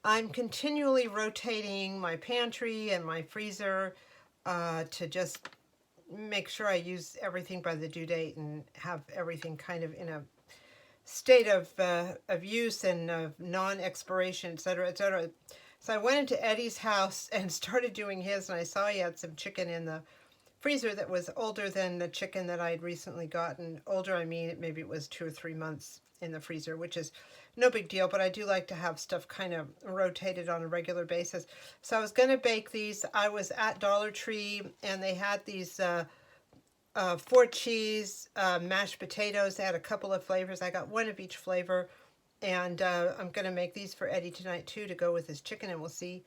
I'm continually rotating my pantry and my freezer to just make sure I use everything by the due date and have everything kind of in a state of use and of non-expiration, et cetera, et cetera. So I went into Eddie's house and started doing his, and I saw he had some chicken in the freezer that was older than the chicken that I'd recently gotten. Older, I mean, maybe it was 2 or 3 months in the freezer, which is no big deal, but I do like to have stuff kind of rotated on a regular basis. So I was going to bake these. I was at Dollar Tree, and they had these 4 cheese mashed potatoes. They had a couple of flavors. I got one of each flavor, and I'm going to make these for Eddie tonight too to go with his chicken, and we'll see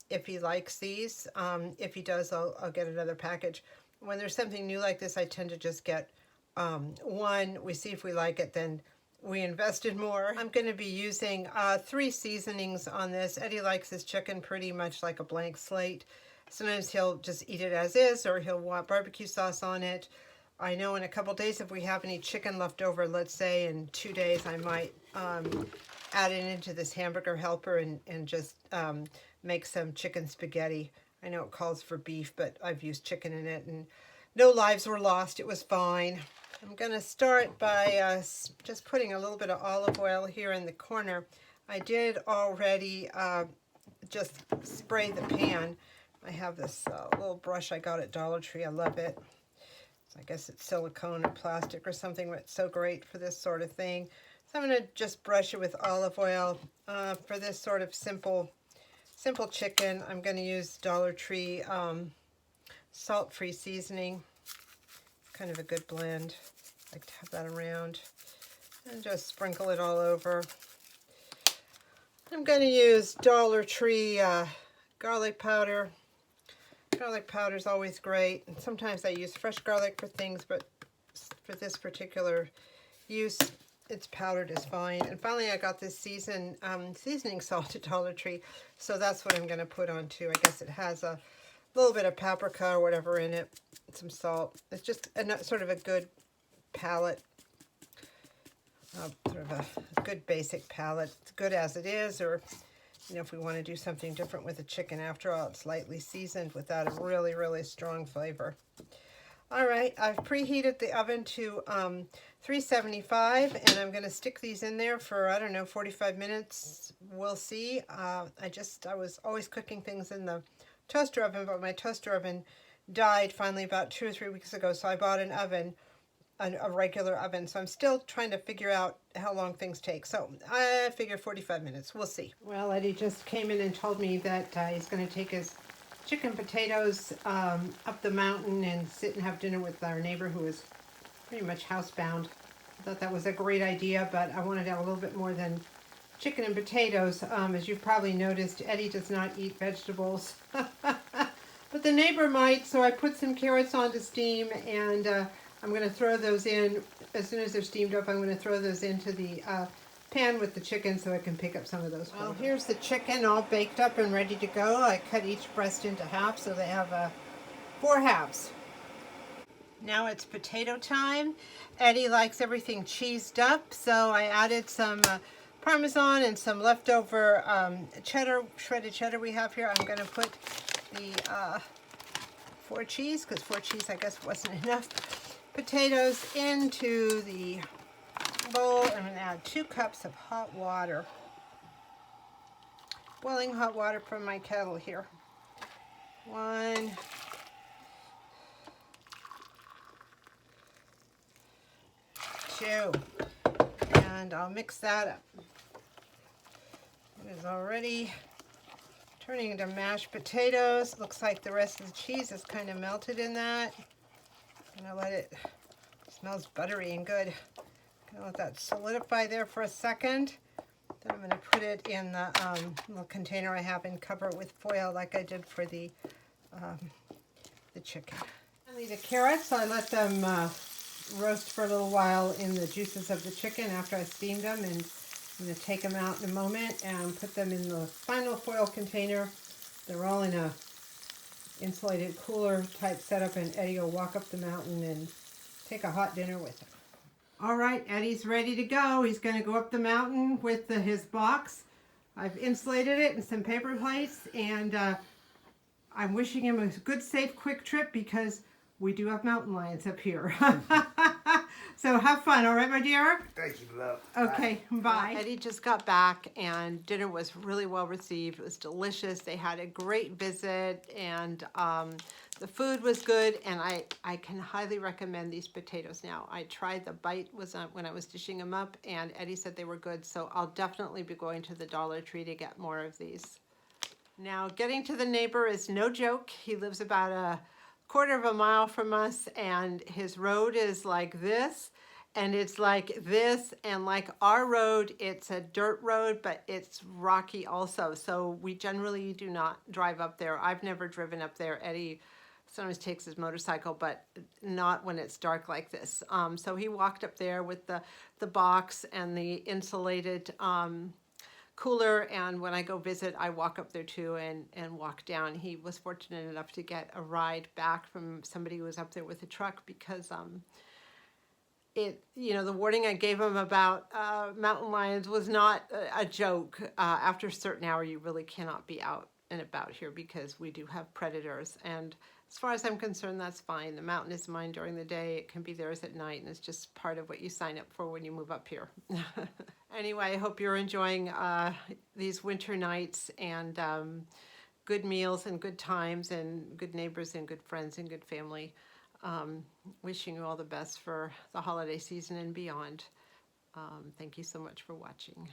if he likes these. If he does, I'll get another package. When there's something new like this, I tend to just get one. We see if we like it, then we invested more. I'm going to be using 3 seasonings on this. Eddie likes his chicken pretty much like a blank slate. Sometimes he'll just eat it as is, or he'll want barbecue sauce on it. I know in a couple days, if we have any chicken left over, let's say in 2 days, I might add it into this hamburger helper and just make some chicken spaghetti. I know it calls for beef, but I've used chicken in it, and no lives were lost. It was fine. I'm going to start by just putting a little bit of olive oil here in the corner. I did already just spray the pan. I have this little brush I got at Dollar Tree. I love it. So I guess it's silicone or plastic or something, but it's so great for this sort of thing. So I'm going to just brush it with olive oil for this sort of simple chicken. I'm going to use Dollar Tree salt-free seasoning. It's kind of a good blend. I like to have that around. And just sprinkle it all over. I'm going to use Dollar Tree garlic powder. Garlic powder is always great. And sometimes I use fresh garlic for things, but for this particular use, it's powdered is fine. And finally, I got this seasoning salt at Dollar Tree, so that's what I'm going to put on too. I guess it has a little bit of paprika or whatever in it, some salt. It's just sort of a good palate, sort of a good basic palate. It's good as it is, or you know, if we want to do something different with the chicken. After all, it's lightly seasoned without a really, really strong flavor. All right, I've preheated the oven to 375, and I'm going to stick these in there for, I don't know, 45 minutes. We'll see. I was always cooking things in the toaster oven, but my toaster oven died finally about 2 or 3 weeks ago, so I bought an oven, a regular oven. So I'm still trying to figure out how long things take. So I figure 45 minutes. We'll see. Well, Eddie just came in and told me that he's going to take his chicken potatoes up the mountain and sit and have dinner with our neighbor who is pretty much housebound. I thought that was a great idea, but I wanted to have a little bit more than chicken and potatoes. As you've probably noticed, Eddie does not eat vegetables, but the neighbor might, so I put some carrots on to steam, and I'm going to throw those in. As soon as they're steamed up, I'm going to throw those into the pan with the chicken so I can pick up some of those. Well, here's the chicken all baked up and ready to go. I cut each breast into half so they have 4 halves. Now it's potato time. Eddie likes everything cheesed up, so I added some Parmesan and some leftover cheddar, shredded cheddar we have here. I'm going to put the 4 cheese, because 4 cheese I guess wasn't enough, potatoes into the bowl. I'm going to add 2 cups of hot water, boiling hot water from my kettle here. 1, 2, and I'll mix that up. It is already turning into mashed potatoes. Looks like the rest of the cheese is kind of melted in that. I'm gonna let it, smells buttery and good. Gonna let that solidify there for a second. Then I'm gonna put it in the little container I have and cover it with foil like I did for the chicken. Finally, the carrots, I let them roast for a little while in the juices of the chicken after I steamed them, and I'm going to take them out in a moment and put them in the final foil container. They're all in a insulated cooler type setup, and Eddie will walk up the mountain and take a hot dinner with him. All right, Eddie's ready to go. He's going to go up the mountain with his box I've insulated it in some paper plates, and I'm wishing him a good, safe, quick trip because we do have mountain lions up here. So have fun, all right, my dear? Thank you, love. Okay, bye. Eddie just got back, and dinner was really well received. It was delicious. They had a great visit, and the food was good, and I can highly recommend these potatoes now. I tried the bite was when I was dishing them up, and Eddie said they were good, so I'll definitely be going to the Dollar Tree to get more of these. Now, getting to the neighbor is no joke. He lives about a quarter of a mile from us, and his road is like this, and it's like this, and like our road, it's a dirt road, but it's rocky also. So we generally do not drive up there. I've never driven up there. Eddie sometimes takes his motorcycle, but not when it's dark like this. So he walked up there with the box and the insulated cooler, and when I go visit, I walk up there too and walk down. He was fortunate enough to get a ride back from somebody who was up there with a truck because the warning I gave him about mountain lions was not a joke. After a certain hour, you really cannot be out and about here because we do have predators. And as far as I'm concerned, that's fine. The mountain is mine during the day. It can be theirs at night, and it's just part of what you sign up for when you move up here. Anyway, I hope you're enjoying these winter nights and good meals and good times and good neighbors and good friends and good family. Wishing you all the best for the holiday season and beyond. Thank you so much for watching.